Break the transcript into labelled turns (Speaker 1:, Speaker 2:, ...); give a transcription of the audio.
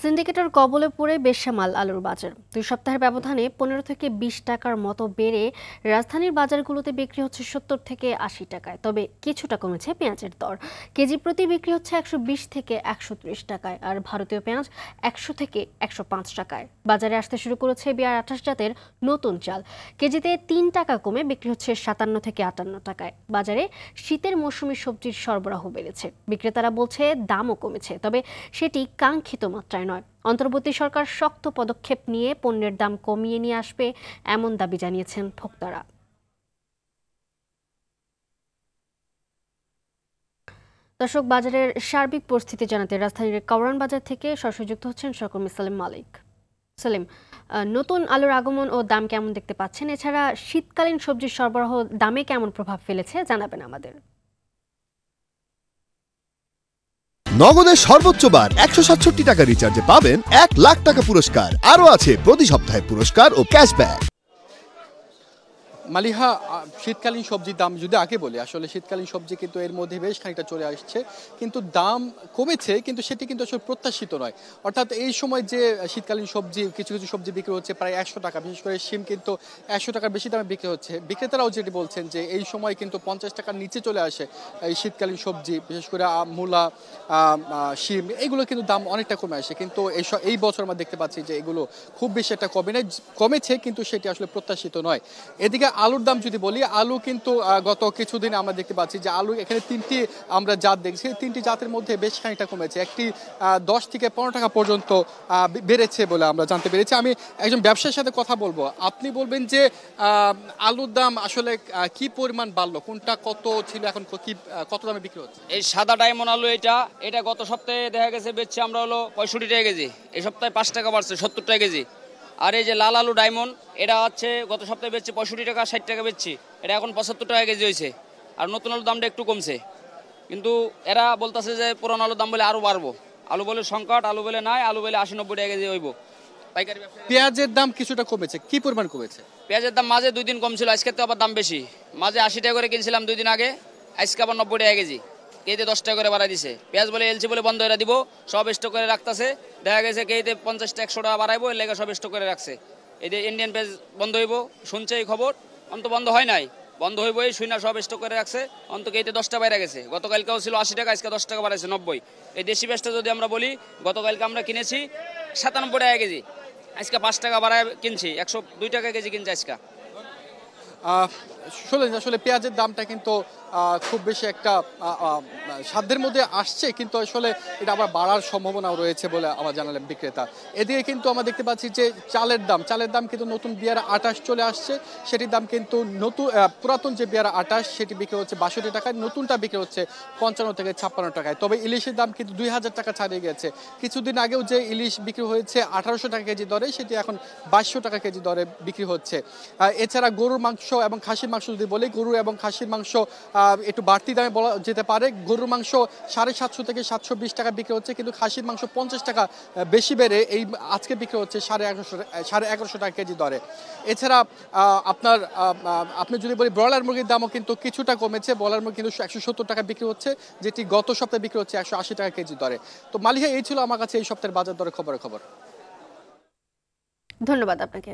Speaker 1: সিন্ডিকেটের কবলে পড়ে বেসামাল আলুর বাজার 2 সপ্তাহের ব্যবধানে 15 থেকে 20 টাকার মতো বেড়ে রাজধানীর বাজারগুলোতে বিক্রি হচ্ছে 70 থেকে 80 টাকায়। তবে কিছুটা কমেছে পেঁয়াজের দর। কেজি প্রতি বিক্রি হচ্ছে 120 থেকে 130 টাকায়, আর ভারতীয় পেঁয়াজ 100 থেকে 105 টাকায়। বাজারে আসতে শুরু করেছে BR28 জাতের নতুন চাল। কেজিতে 3 টাকা কমে বিক্রি হচ্ছে 57 থেকে 58 টাকায়। বাজারে শীতের মৌসুমী সবজির সরবরাহ বেড়েছে। বিক্রেতারা বলছে দামও কমেছে, তবে সেটি কাঙ্ক্ষিত মাত্রায় নয়। অন্তর্বর্তী সরকার শক্ত পদক্ষেপ নিয়ে পণ্যের দাম কমিয়ে নিয়ে আসবে এমন দাবি জানিয়েছেন ভোক্তারা। দর্শক, বাজারের সার্বিক পরিস্থিতি জানাতে রাজধানীর কাউরান বাজার থেকে সরাসরি যুক্ত হচ্ছেন সহকর্মী সালেম মালিক। সালেম, নতুন আলুর আগমন ও দাম কেমন দেখতে পাচ্ছেন? এছাড়া শীতকালীন সবজির সরবরাহ দামে কেমন প্রভাব ফেলেছে জানাবেন আমাদের।
Speaker 2: নগদের সর্বোচ্চ বার 167 টাকা রিচার্জে পাবেন 1 লাখ টাকা পুরস্কার। আরও আছে প্রতি সপ্তাহে পুরস্কার ও ক্যাশব্যাক।
Speaker 3: মালিহা, শীতকালীন সবজির দাম যদি আগে বলি, আসলে শীতকালীন সবজি কিন্তু এর মধ্যে বেশ খানিকটা চলে আসছে, কিন্তু দাম কমেছে, কিন্তু সেটি কিন্তু আসলে প্রত্যাশিত নয়। অর্থাৎ এই সময় যে শীতকালীন সবজি কিছু কিছু সবজি বিক্রি হচ্ছে প্রায় 100 টাকা, বিশেষ করে শিম কিন্তু 100 টাকার বেশি দামে বিক্রি হচ্ছে। বিক্রেতারাও যেটি বলছেন যে এই সময় কিন্তু 50 টাকার নিচে চলে আসে এই শীতকালীন সবজি, বিশেষ করে মূলা, শিম, এগুলো কিন্তু দাম অনেকটা কমে আসে। কিন্তু এই বছর আমরা দেখতে পাচ্ছি যে এগুলো খুব বেশি একটা কমেছে, কিন্তু সেটি আসলে প্রত্যাশিত নয়। এদিকে আলুর দাম যদি বলি, আলু কিন্তু গত কিছুদিন আমরা দেখতে পাচ্ছি যে আলু এখানে 3টি আমরা জাত দেখছি, 3টি জাতের মধ্যে বেশ খানিকটা কমেছে। একটি 10 থেকে 15 টাকা পর্যন্ত বেড়েছে বলে আমরা জানতে পেরেছি। আমি একজন ব্যবসায়ীর সাথে কথা বলবো, আপনি বলবেন যে আলুর দাম আসলে কি পরিমাণ বাড়লো, কোনটা কত ছিল, এখন কত দামে বিক্রি হচ্ছে?
Speaker 4: এই সাদা ডায়মন্ড আলু এটা গত সপ্তাহে দেখা গেছে বেচছি আমরা হলো 65 টাকা কেজি, এই সপ্তাহে 5 টাকা বাড়ছে 70 টাকা কেজি। আর এই যে লাল আলু ডায়মন্ড, এটা হচ্ছে গত সপ্তাহে বেচছি 65 টাকা 60 টাকা বেচছি, এটা এখন 75 টাকা কেজি হয়েছে। আর নতুন আলুর দামটা একটু কমছে, কিন্তু এরা বলতেছে যে পুরানো আলুর দাম বলে আরও বাড়বো। আলু বলে সংকট, আলু বলে নাই, আলু বলে 80-90 টাকা কেজি হইব। পাইকারি
Speaker 3: পেঁয়াজের দাম কিছুটা কমেছে, কি পরিমাণ কমেছে?
Speaker 4: পেঁয়াজের দাম মাঝে 2 দিন কমছিল, আজকে তো আবার দাম বেশি। মাঝে 80 টাকা করে কিনছিলাম 2 দিন আগে, আজকে আবার 90 টাকা কেজি, কেজিতে 10 টাকা করে বাড়াই দিছে। পেঁয়াজ বলে এলসি বলে বন্ধ করে দিব, সব স্টক করে রাখতেছে। দেখা গেছে কেজিতে 50-100 টাকা বাড়াইবো, এর লেগে সব স্টক করে রাখছে। এই যে ইন্ডিয়ান পেঁয়াজ বন্ধ হইব শুনছে এই খবর, অন্ত বন্ধ হয় নাই, বন্ধ হইব এই শুই না, সব স্টক করে রাখছে। অন্ত কেজিতে 10 টাকা বাইরে গেছে, গতকালকেও ছিল 80 টাকা, আজকে 10 টাকা বাড়াইছে 90। এই দেশি পেঁয়াজটা যদি আমরা বলি, গতকালকে আমরা কিনেছি 97 টাকা কেজি, আজকে 5 টাকা বাড়ায় কিনছি, 102 টাকা কেজি কিনছি আজকে।
Speaker 3: আসলে পেঁয়াজের দামটা কিন্তু খুব বেশি একটা সাধ্যের মধ্যে আসছে, কিন্তু আসলে এটা আবার বাড়ার সম্ভাবনাও রয়েছে বলে আমার জানালেন বিক্রেতা। এদিকে কিন্তু আমরা দেখতে পাচ্ছি যে চালের দাম কিন্তু নতুন BR28 চলে আসছে, সেটির দাম কিন্তু পুরাতন যে BR28 সেটি বিক্রি হচ্ছে 62 টাকায়, নতুনটা বিক্রি হচ্ছে 55 থেকে 56 টাকায়। তবে ইলিশের দাম কিন্তু 2000 টাকা ছাড়িয়ে গেছে। কিছুদিন আগেও যে ইলিশ বিক্রি হয়েছে 1800 টাকা কেজি দরে, সেটি এখন 2200 টাকা কেজি দরে বিক্রি হচ্ছে। এছাড়া গরুর মাংস এবং খাসির মাংস যদি বলি, গরু এবং খাসির মাংস একটু বাড়তি দামে বলা যেতে পারে। গরুর মাংস 750 থেকে 720 টাকা বিক্রি হচ্ছে, কিন্তু খাসির মাংস 50 টাকা বেশি বেড়ে এই আজকে বিক্রি হচ্ছে 1150 টাকা কেজি দরে। এছাড়া আপনি যদি বলি ব্রয়লার মুরগির দামও কিন্তু কিছুটা কমেছে, ব্রয়লার মুরগি কিন্তু 170 টাকা বিক্রি হচ্ছে, যেটি গত সপ্তাহে বিক্রি হচ্ছে 180 টাকা কেজি দরে। তো মালিহা, এই ছিল আমার কাছে এই সপ্তাহের বাজার দরে খবর।
Speaker 1: ধন্যবাদ আপনাকে।